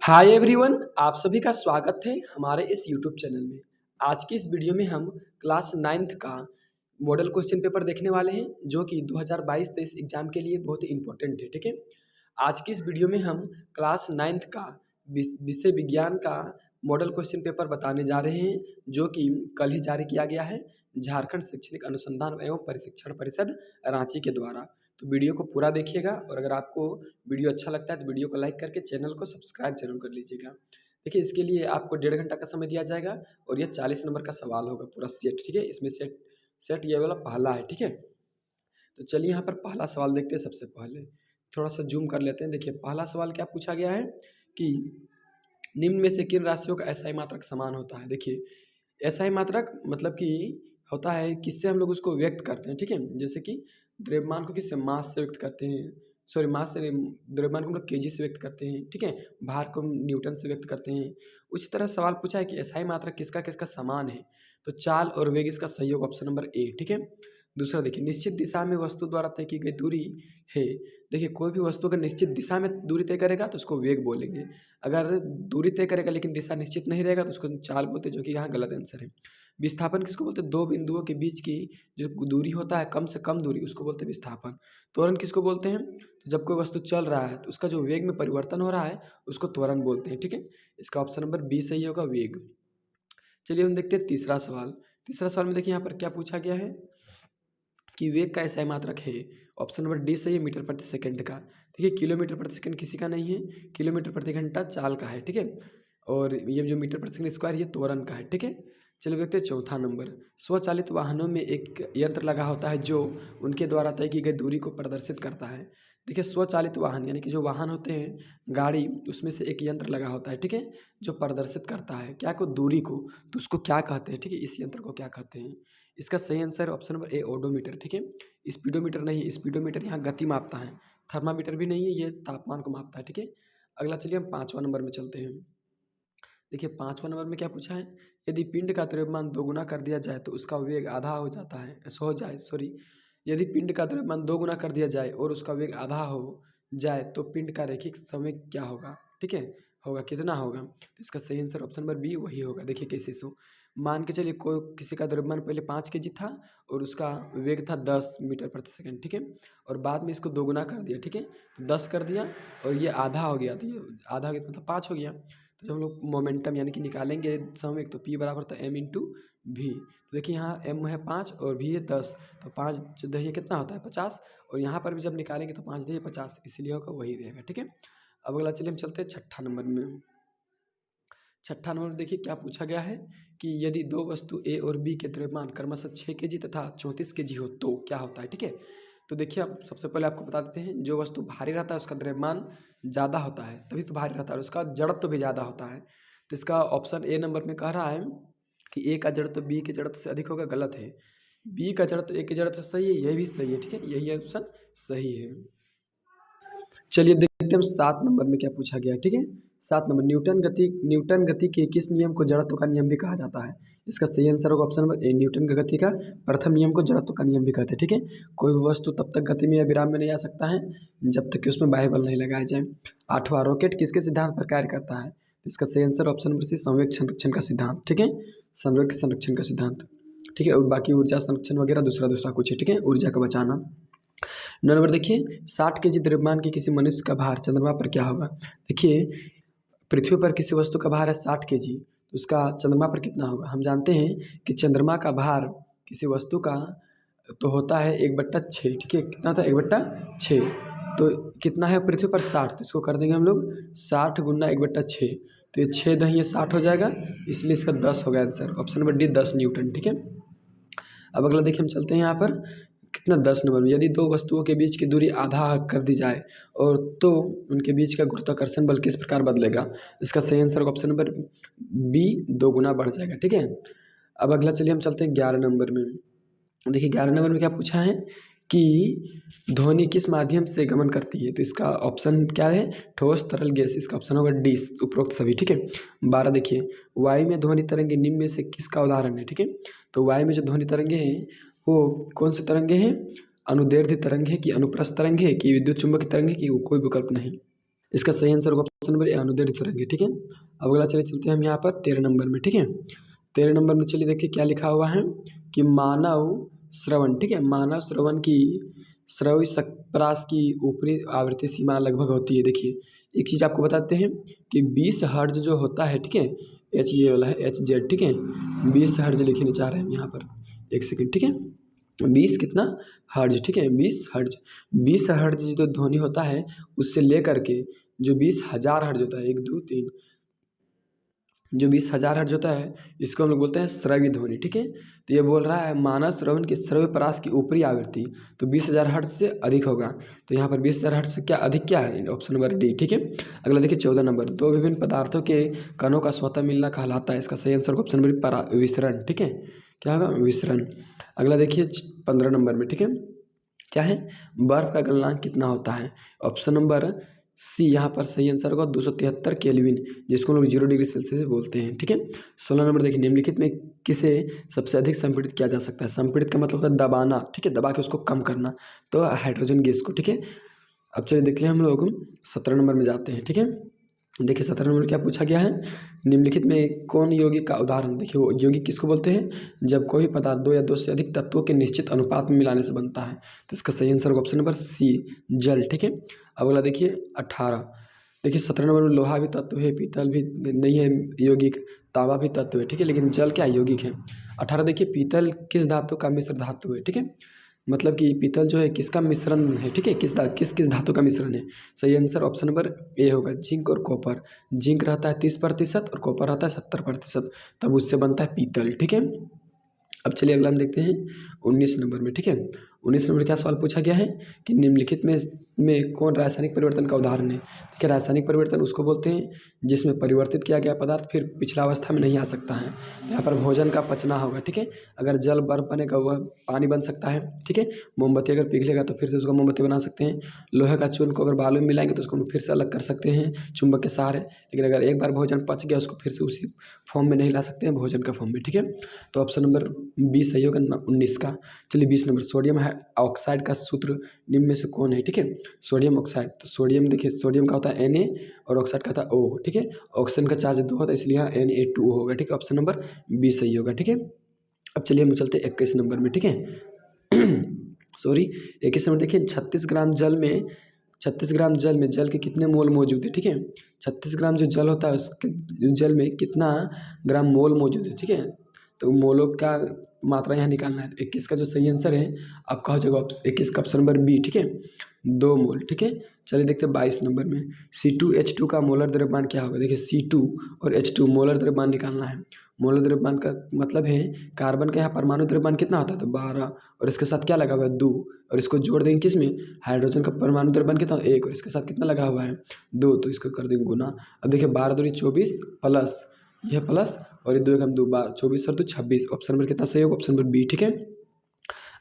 Hi everyone, आप सभी का स्वागत है हमारे इस यूट्यूब चैनल में। आज की इस वीडियो में हम क्लास 9th का मॉडल क्वेश्चन पेपर देखने वाले हैं जो कि 2022-23 एग्जाम के लिए बहुत ही इंपॉर्टेंट है। ठीक है, आज की इस वीडियो में हम क्लास 9th का विषय विज्ञान का मॉडल क्वेश्चन पेपर बताने जा रहे हैं जो कि कल ही जारी किया गया है झारखंड शैक्षणिक अनुसंधान एवं प्रशिक्षण परिषद रांची के द्वारा। तो वीडियो को पूरा देखिएगा और अगर आपको वीडियो अच्छा लगता है तो वीडियो को लाइक करके चैनल को सब्सक्राइब जरूर कर लीजिएगा। देखिए, इसके लिए आपको 1.5 घंटा का समय दिया जाएगा और यह 40 नंबर का सवाल होगा पूरा सेट। ठीक है, इसमें सेट सेट ये वाला पहला है। ठीक है, तो चलिए यहाँ पर पहला सवाल देखते हैं। सबसे पहले थोड़ा सा जूम कर लेते हैं। देखिए, पहला सवाल क्या पूछा गया है कि निम्न में से किन राशियों का एसआई मात्रक समान होता है। देखिए, एसआई मात्रक मतलब कि होता है किससे हम लोग उसको व्यक्त करते हैं। ठीक है, जैसे कि द्रव्यमान को किससे, मास से व्यक्त करते हैं। सॉरी, मास से नहीं, द्रव्यमान को हम लोग केजी से व्यक्त करते हैं। ठीक है, भार को हम न्यूटन से व्यक्त करते हैं। उसी तरह सवाल पूछा है कि एसआई मात्रक किसका किसका समान है। तो चाल और वेग इसका सही होगा, ऑप्शन नंबर ए। ठीक है, दूसरा देखिए, निश्चित दिशा में वस्तु द्वारा तय की गई दूरी है। देखिए, कोई भी वस्तु अगर निश्चित दिशा में दूरी तय करेगा तो उसको वेग बोलेंगे। अगर दूरी तय करेगा लेकिन दिशा निश्चित नहीं रहेगा तो उसको चाल बोलते हैं, जो कि यहाँ गलत आंसर है। विस्थापन किसको बोलते हैं, दो बिंदुओं के बीच की जो दूरी होता है कम से कम दूरी, उसको बोलते हैं विस्थापन। त्वरण किसको बोलते हैं, तो जब कोई वस्तु चल रहा है तो उसका जो वेग में परिवर्तन हो रहा है उसको त्वरण बोलते हैं। ठीक है, इसका ऑप्शन नंबर बी सही होगा, वेग। चलिए हम देखते हैं तीसरा सवाल। तीसरा सवाल में देखिए यहाँ पर क्या पूछा गया है कि वेग का एसआई मात्रक है। ऑप्शन नंबर डी सही है, मीटर प्रति सेकंड का। देखिए, किलोमीटर प्रति सेकंड किसी का नहीं है, किलोमीटर प्रति घंटा चाल का है। ठीक है, और ये जो मीटर प्रति सेकंड स्क्वायर ये त्वरण का है। ठीक है, चलिए देखते हैं चौथा नंबर। स्वचालित वाहनों में एक यंत्र लगा होता है जो उनके द्वारा तय की गई दूरी को प्रदर्शित करता है। देखिए, स्वचालित वाहन यानी कि जो वाहन होते हैं गाड़ी, उसमें से एक यंत्र लगा होता है। ठीक है, जो प्रदर्शित करता है क्या को, दूरी को, तो उसको क्या कहते हैं। ठीक है, इस यंत्र को क्या कहते हैं। इसका सही आंसर है ऑप्शन नंबर ए, ओडोमीटर। ठीक है, स्पीडोमीटर नहीं, स्पीडोमीटर यहाँ गति मापता है। थर्मामीटर भी नहीं है, ये तापमान को मापता है। ठीक है, अगला चलिए हम 5वां नंबर में चलते हैं। देखिए, 5वां नंबर में क्या पूछा है, यदि पिंड का द्रव्यमान दोगुना कर दिया जाए तो उसका वेग आधा हो जाता है, हो जाए सॉरी, यदि पिंड का द्रव्यमान दोगुना कर दिया जाए और उसका वेग आधा हो जाए तो पिंड का रैखिक संवेग क्या होगा। ठीक है, होगा कितना होगा, तो इसका सही आंसर ऑप्शन नंबर बी वही होगा। देखिए कैसे सो, मान के चलिए कोई किसी का द्रव्यमान पहले 5 kg था और उसका वेग था 10 मीटर प्रति सेकंड। ठीक है, और बाद में इसको दोगुना कर दिया। ठीक है, तो 10 कर दिया और ये आधा हो गया, तो ये आधा हो गया मतलब 5 हो गया। तो जब हम लोग मोमेंटम यानी कि निकालेंगे संवेग, तो P बराबर था m इंटू वी। तो देखिए, यहाँ m है 5 और v है 10, तो 5 दही कितना होता है 50, और यहाँ पर भी जब निकालेंगे तो 5 दही 50, इसलिए होगा वही रहेगा। ठीक है, अब अगला चलिए हम चलते हैं छठा नंबर में। छठा नंबर देखिए क्या पूछा गया है कि यदि दो वस्तु ए और बी के द्रव्यमान क्रमशः 6 kg तथा 34 kg हो तो क्या होता है। ठीक है, तो देखिए, आप सबसे पहले आपको बता देते हैं, जो वस्तु भारी रहता है उसका द्रव्यमान ज़्यादा होता है, तभी तो भारी रहता है, और उसका जड़त्व भी ज़्यादा होता है। तो इसका ऑप्शन ए नंबर में कह रहा है कि ए का जड़त्व बी के जड़त्व से अधिक होगा, गलत है। बी का जड़त्व ए के जड़त्व से सही है, यह भी सही है। ठीक है, यही ऑप्शन सही है। चलिए देखते हैं हम 7 नंबर में क्या पूछा गया है। ठीक है, 7 नंबर, न्यूटन गति के किस नियम को जड़त्व का नियम भी कहा जाता है। इसका सही आंसर होगा ऑप्शन नंबर ए, न्यूटन का गति का प्रथम नियम को जड़त्व का नियम भी कहते हैं। ठीक है, कोई भी वस्तु तब तक गति में या विराम में नहीं आ सकता है जब तक कि उसमें बाह्य बल नहीं लगाया जाए। 8वां, रॉकेट किसके सिद्धांत पर कार्य करता है। तो इसका सही आंसर ऑप्शन नंबर सी, संवेग संरक्षण का सिद्धांत। ठीक है, संवेग संरक्षण का सिद्धांत। ठीक है, और बाकी ऊर्जा संरक्षण वगैरह दूसरा दूसरा कुछ है। ठीक है, ऊर्जा का बचाना। 9 नंबर देखिए, 60 kg द्रव्यमान के किसी मनुष्य का भार चंद्रमा पर क्या होगा। देखिए, पृथ्वी पर किसी वस्तु का भार है 60 kg, तो उसका चंद्रमा पर कितना होगा। हम जानते हैं कि चंद्रमा का भार किसी वस्तु का तो होता है 1/6। ठीक है, कितना था 1/6, तो कितना है पृथ्वी पर 60, तो इसको कर देंगे हम लोग 60 गुना 1/6, तो ये 6 दही ये 60 हो जाएगा, इसलिए इसका 10 हो गया answer, option number D 10 Newton. ठीक है, अब अगला देखिए हम चलते हैं यहाँ पर कितना 10 नंबर में, यदि दो वस्तुओं के बीच की दूरी आधा कर दी जाए और तो उनके बीच का गुरुत्वाकर्षण बल किस प्रकार बदलेगा। इसका सही आंसर ऑप्शन नंबर बी, 2 गुना बढ़ जाएगा। ठीक है, अब अगला चलिए हम चलते हैं 11 नंबर में। देखिए, 11 नंबर में क्या पूछा है कि ध्वनि किस माध्यम से गमन करती है। तो इसका ऑप्शन क्या है, ठोस तरल गैस, इसका ऑप्शन होगा डी, उपरोक्त सभी। ठीक है, 12 देखिए, वायु में ध्वनि तरंगे निम्न में से किसका उदाहरण है। ठीक है, तो वायु में जो ध्वनि तरंगे हैं वो कौन से तरंगे हैं, अनुदैर्ध्य तरंग है कि अनुप्रस्थ तरंग है कि विद्युत चुंबकीय तरंग है कि वो कोई विकल्प नहीं। इसका सही आंसर होगा ऑप्शन नंबर ए, अनुदैर्ध्य तरंगे। ठीक है, अब अगला चलिए चलते हैं हम यहाँ पर 13 नंबर में। ठीक है, 13 नंबर में चलिए देखिए क्या लिखा हुआ है कि मानव श्रवण, ठीक है, मानव श्रवण की श्रव्य परास की ऊपरी आवृत्ति सीमा लगभग होती है। देखिए एक चीज़ आपको बताते हैं कि 20 हर्ट्ज जो होता है, ठीक है, एच ये वाला है एच जेड, ठीक है, 20 हर्ट्ज लिखने चाह रहे हैं हम यहाँ पर, एक सेकेंड, ठीक है, 20 कितना हर्ट्ज, ठीक है, 20 हर्ट्ज, 20 हर्ट्ज जो ध्वनि होता है उससे लेकर के जो 20,000 हर्ट्ज होता है, 1 2 3, जो 20,000 हर्ट्ज होता है इसको हम लोग बोलते हैं श्रव्य ध्वनि। ठीक है, तो ये बोल रहा है मानव श्रवण की श्रव्य परास की ऊपरी आवृत्ति तो 20,000 हर्ट्ज से अधिक होगा। तो यहाँ पर 20,000 हर्ट्ज से क्या अधिक क्या है, ऑप्शन नंबर डी। ठीक है, अगला देखिए 14 नंबर, दो विभिन्न पदार्थों के कणों का स्वतः मिलना कहलाता है। इसका सही आंसर ऑप्शन नंबर विसरण। ठीक है, क्या होगा, विसरण। अगला देखिए 15 नंबर में, ठीक है, क्या है, बर्फ का गलनांक कितना होता है, ऑप्शन नंबर सी यहाँ पर सही आंसर होगा 273 केल्विन, जिसको हम लोग 0 डिग्री सेल्सियस बोलते हैं। ठीक है, 16 नंबर देखिए, निम्नलिखित में किसे सबसे अधिक संपीड़ित किया जा सकता है। संपीड़ित का मतलब होता है दबाना, ठीक है, दबा के उसको कम करना, तो हाइड्रोजन गैस को। ठीक है, अब चलिए देख लें हम लोग 17 नंबर में जाते हैं। ठीक है, देखिए 17 नंबर क्या पूछा गया है, निम्नलिखित में कौन यौगिक का उदाहरण। देखिए वो यौगिक किसको बोलते हैं, जब कोई पदार्थ 2 या 2 से अधिक तत्वों के निश्चित अनुपात में मिलाने से बनता है। तो इसका सही आंसर ऑप्शन नंबर सी, जल। ठीक है, अब अगला देखिए 18, देखिए 17 नंबर में लोहा भी तत्व है, पीतल भी नहीं है यौगिक, तांबा भी तत्व है, ठीक है, लेकिन जल क्या यौगिक है। 18 देखिए, पीतल किस धातु का मिश्र धातु है। ठीक है, मतलब कि पीतल जो है किसका मिश्रण है, ठीक है, किस धातु का मिश्रण है। सही आंसर ऑप्शन नंबर ए होगा, जिंक और कॉपर। जिंक रहता है 30% और कॉपर रहता है 70%, तब उससे बनता है पीतल। ठीक है, अब चलिए अगला हम देखते हैं 19 नंबर में। ठीक है, 19 नंबर क्या सवाल पूछा गया है कि निम्नलिखित में कौन रासायनिक परिवर्तन का उदाहरण है। देखिए रासायनिक परिवर्तन उसको बोलते हैं जिसमें परिवर्तित किया गया पदार्थ फिर पिछला अवस्था में नहीं आ सकता है। यहाँ पर भोजन का पचना होगा, ठीक है, अगर जल बर्फ बनेगा वह पानी बन सकता है। ठीक है, मोमबत्ती अगर पिघलेगा तो फिर से उसको मोमबत्ती बना सकते हैं। लोहे का चूर्ण को अगर बालू में मिलाएंगे तो उसको हम फिर से अलग कर सकते हैं चुंबक के सहारे, लेकिन अगर एक बार भोजन पच गया उसको फिर से उसी फॉर्म में नहीं ला सकते हैं, भोजन का फॉर्म में। ठीक है, तो ऑप्शन नंबर 20 सही होगा 19 का। चलिए 20 नंबर, सोडियम ऑक्साइड का सूत्र निम्न में से कौन है। ठीक है, सोडियम ऑक्साइड, तो सोडियम देखिए सोडियम का होता है Na और ऑक्साइड का होता है O। ठीक है, ऑक्सीजन का चार्ज 2 होता है इसलिए यहाँ Na2 होगा। ठीक है, ऑप्शन नंबर 20 सही होगा। ठीक है, अब चलिए हम चलते 21 नंबर में। ठीक है, सॉरी 21 नंबर देखिए, 36 ग्राम जल में जल के कितने मोल मौजूद है। ठीक है, 36 ग्राम जो जल होता है उसके जल में कितना ग्राम मोल मौजूद है। ठीक है, तो मोलों का मात्रा यहाँ निकालना है। 21 का जो सही आंसर है आपका हो जाएगा 21 का ऑप्शन नंबर बी। ठीक है, 2 मोल। ठीक है, चलिए देखते हैं 22 नंबर में, C2H2 का मोलर द्रव्यमान क्या होगा। देखिए C2 और H2 मोलर द्रव्यमान निकालना है। मोलर द्रव्यमान का मतलब है कार्बन का यहाँ परमाणु द्रव्यमान कितना होता है, तो 12, और इसके साथ क्या लगा हुआ है 2, और इसको जोड़ देंगे किस में, हाइड्रोजन का परमाणु द्रव्यमान कितना 1, और इसके साथ कितना लगा हुआ है 2, तो इसको कर देंगे गुना। अब देखिए 12 दूनी 24 प्लस यह प्लस और ये 2 एकम 2 12, 24 और 2 26, ऑप्शन नंबर कितना सही होगा, ऑप्शन नंबर बी। ठीक है,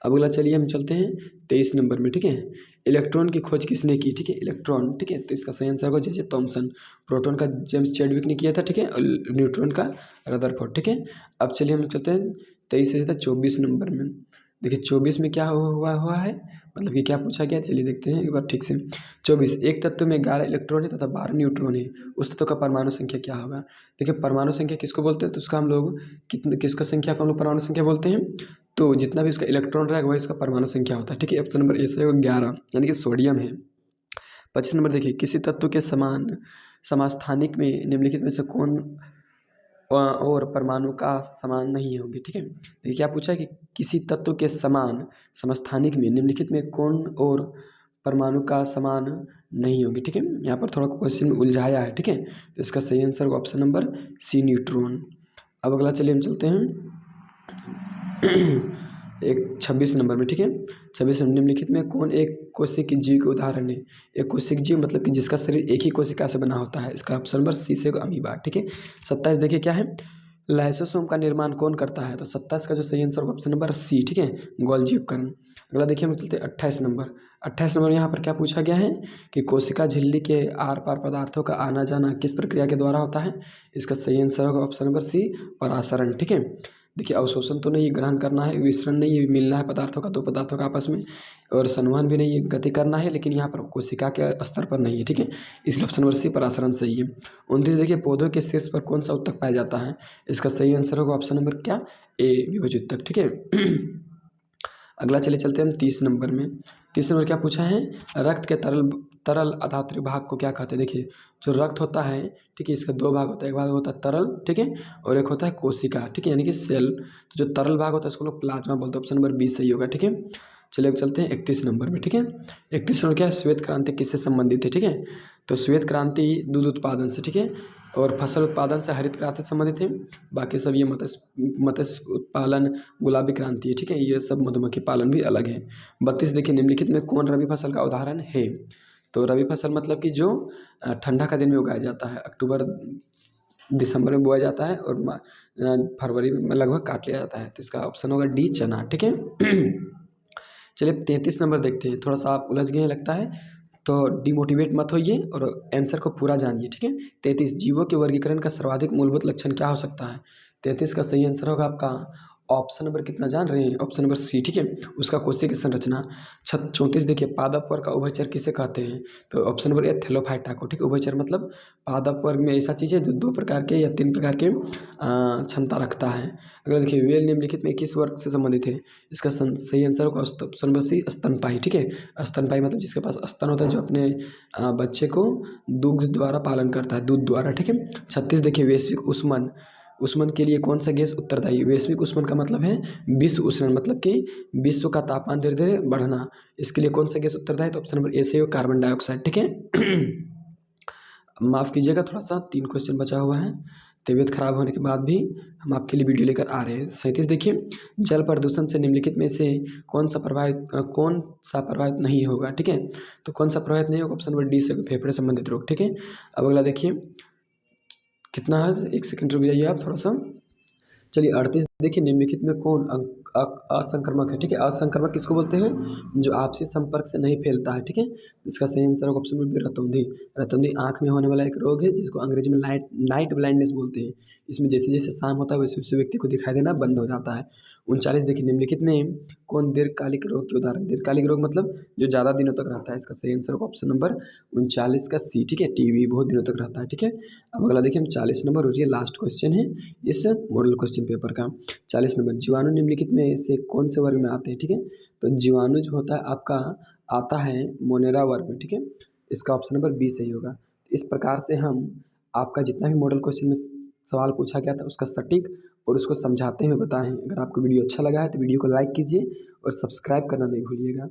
अब अगला चलिए हम चलते हैं 23 नंबर में। ठीक है, इलेक्ट्रॉन की खोज किसने की। ठीक है, इलेक्ट्रॉन, ठीक है, तो इसका सही आंसर होगा जे थॉमसन। प्रोटॉन का जेम्स चैडविक ने किया था। ठीक है, और न्यूट्रॉन का रदरफोर्ड। ठीक है, अब चलिए हम चलते हैं 23 से 24 नंबर में। देखिए 24 में क्या हुआ है, मतलब कि क्या पूछा गया, चलिए देखते हैं एक बार ठीक से। 24, एक तत्व में 11 इलेक्ट्रॉन है तथा 12 न्यूट्रॉन है, उस तत्व का परमाणु संख्या क्या होगा। देखिए परमाणु संख्या किसको बोलते हैं, तो उसका हम लोग किसका संख्या को हम लोग परमाणु संख्या बोलते हैं, तो जितना भी इसका इलेक्ट्रॉन रहेगा वही इसका परमाणु संख्या होता है। ठीक है, ऑप्शन नंबर ए सही होगा 11, यानी कि सोडियम है। 25 नंबर देखिए, किसी तत्व के समान समस्थानिक में निम्नलिखित में से कौन और परमाणु का समान नहीं होंगे। ठीक है, देखिए क्या पूछा है कि किसी तत्व के समान समस्थानिक में निम्नलिखित में कौन और परमाणु का समान नहीं होंगे। ठीक है, यहाँ पर थोड़ा क्वेश्चन में उलझाया है। ठीक है, तो इसका सही आंसर होगा ऑप्शन नंबर सी, न्यूट्रॉन। अब अगला चलिए हम चलते हैं 26 नंबर में। ठीक है, 26 निम्नलिखित में कौन एक कोशिक जीव के उदाहरण है। एक कोशिक जीव मतलब कि जिसका शरीर एक ही कोशिका से बना होता है, इसका ऑप्शन नंबर सी से अमीबा। ठीक है, 27 देखिए क्या है, लाइसोसोम का निर्माण कौन करता है, तो 27 का जो सही आंसर होगा ऑप्शन नंबर सी। ठीक है, गोल्गी उपकरण। अगला देखिए हम चलते हैं 28 नंबर। 28 नंबर यहाँ पर क्या पूछा गया है कि कोशिका झिल्ली के आर पार पदार्थों का आना जाना किस प्रक्रिया के द्वारा होता है। इसका सही आंसर होगा ऑप्शन नंबर सी, परासरण। ठीक है, देखिए अवशोषण तो नहीं, ग्रहण करना है, विसरण नहीं, ये मिलना है पदार्थों का, दो पदार्थों का आपस में, और संवहन भी नहीं, ये गति करना है, लेकिन यहाँ पर कोशिका के स्तर पर नहीं है, ठीक है। इसलिए ऑप्शन नंबर सी परासरण सही है। 29 देखिए पौधों के शीर्ष पर कौन सा उत्तक पाया जाता है? इसका सही आंसर होगा ऑप्शन नंबर क्या, ए विभज उत्तक, ठीक है। अगला चले चलते हैं हम 30 नंबर में। 30 नंबर क्या पूछा है? रक्त के तरल तरल अधात्रि भाग को क्या कहते हैं? देखिए जो रक्त होता है, ठीक है, इसका दो भाग होता है, एक भाग होता है तरल, ठीक है, और एक होता है कोशिका, ठीक है, यानी कि सेल। तो जो तरल भाग होता है उसको लोग प्लाज्मा बोलते हैं। ऑप्शन नंबर बी सही होगा, ठीक है। चलिए अब चलते हैं 31 नंबर में, ठीक है। 31 नंबर क्या है? श्वेत क्रांति किससे संबंधित है? ठीक है, तो श्वेत क्रांति दूध उत्पादन से, ठीक है, और फसल उत्पादन से हरित क्रांति से संबंधित है। बाकी सब ये मत्स्य उत्पादन गुलाबी क्रांति है, ठीक है, ये सब मधुमक्खी पालन भी अलग है। 32 देखिए निम्नलिखित में कौन रबी फसल का उदाहरण है? तो रबी फसल मतलब कि जो ठंडा का दिन में उगाया जाता है, अक्टूबर दिसंबर में बोया जाता है और फरवरी में लगभग काट लिया जाता है। तो इसका ऑप्शन होगा डी चना, ठीक है। चलिए 33 नंबर देखते हैं। थोड़ा सा आप उलझ गए हैं लगता है, तो डिमोटिवेट मत होइए और आंसर को पूरा जानिए, ठीक है। 33 जीवों के वर्गीकरण का सर्वाधिक मूलभूत लक्षण क्या हो सकता है? 33 का सही आंसर होगा आपका ऑप्शन नंबर कितना जान रहे हैं? ऑप्शन नंबर सी, ठीक है, उसका कोशिका की संरचना। 34 देखिए पादप वर्ग का उभयचर किसे कहते हैं? तो ऑप्शन नंबर ए थैलोफाइटा को, ठीक है। उभयचर मतलब पादप वर्ग में ऐसा चीज़ है जो 2 प्रकार के या 3 प्रकार के क्षमता रखता है। अगला देखिए वेल निम्नलिखित में किस वर्ग से संबंधित है? इसका सही आंसर होगा ऑप्शन नंबर सी स्तनपायी, ठीक है। स्तनपायी मतलब जिसके पास स्तन होता है, जो अपने बच्चे को दुग्ध द्वारा पालन करता है, दूध द्वारा, ठीक है। 36 देखिए वैश्विक उष्मन, उष्मन के लिए कौन सा गैस उत्तरदायी? वैश्विक उष्मन का मतलब है विश्व उष्णन, मतलब कि विश्व का तापमान धीरे धीरे बढ़ना। इसके लिए कौन सा गैस उत्तरदायी? तो ऑप्शन नंबर ए से कार्बन डाइऑक्साइड, ठीक है। माफ़ कीजिएगा, थोड़ा सा 3 क्वेश्चन बचा हुआ है, तबीयत खराब होने के बाद भी हम आपके लिए वीडियो लेकर आ रहे हैं। 37 देखिए जल प्रदूषण से निम्नलिखित में से कौन सा प्रभावित नहीं होगा? ठीक है, तो कौन सा प्रभावित नहीं होगा? ऑप्शन नंबर डी से फेफड़े संबंधित रोग, ठीक है। अब अगला देखिए कितना है, 1 सेकंड रुक जाइए आप थोड़ा सा। चलिए 38 देखिए निम्नलिखित में कौन असंक्रामक है? ठीक है, असंक्रामक किसको बोलते हैं? जो आपसी संपर्क से नहीं फैलता है, ठीक है। इसका सही आंसर होगा ऑप्शन नंबर रतौंधी। रतौंधी आँख में होने वाला एक रोग है जिसको अंग्रेजी में नाइट ब्लाइंडनेस बोलते हैं। इसमें जैसे जैसे शाम होता है वैसे वैसे व्यक्ति को दिखाई देना बंद हो जाता है। 39 देखिए निम्नलिखित में कौन दीर्घकालिक रोग के उदाहरण? दीर्घकालिक रोग मतलब जो ज़्यादा दिनों तक रहता है। इसका सही आंसर होगा ऑप्शन नंबर 39 का सी, ठीक है, टीबी बहुत दिनों तक रहता है, ठीक है। अब अगला देखिए हम 40 नंबर और ये लास्ट क्वेश्चन है इस मॉडल क्वेश्चन पेपर का। 40 नंबर जीवाणु निम्नलिखित में से कौन से वर्ग में आते हैं? ठीक है, तो जीवाणु जो होता है आपका आता है मोनेरा वर्ग में, ठीक है। इसका ऑप्शन नंबर बी सही होगा। इस प्रकार से हम आपका जितना भी मॉडल क्वेश्चन में सवाल पूछा गया था उसका सटीक और उसको समझाते हुए बताएं। अगर आपको वीडियो अच्छा लगा है तो वीडियो को लाइक कीजिए और सब्सक्राइब करना नहीं भूलिएगा।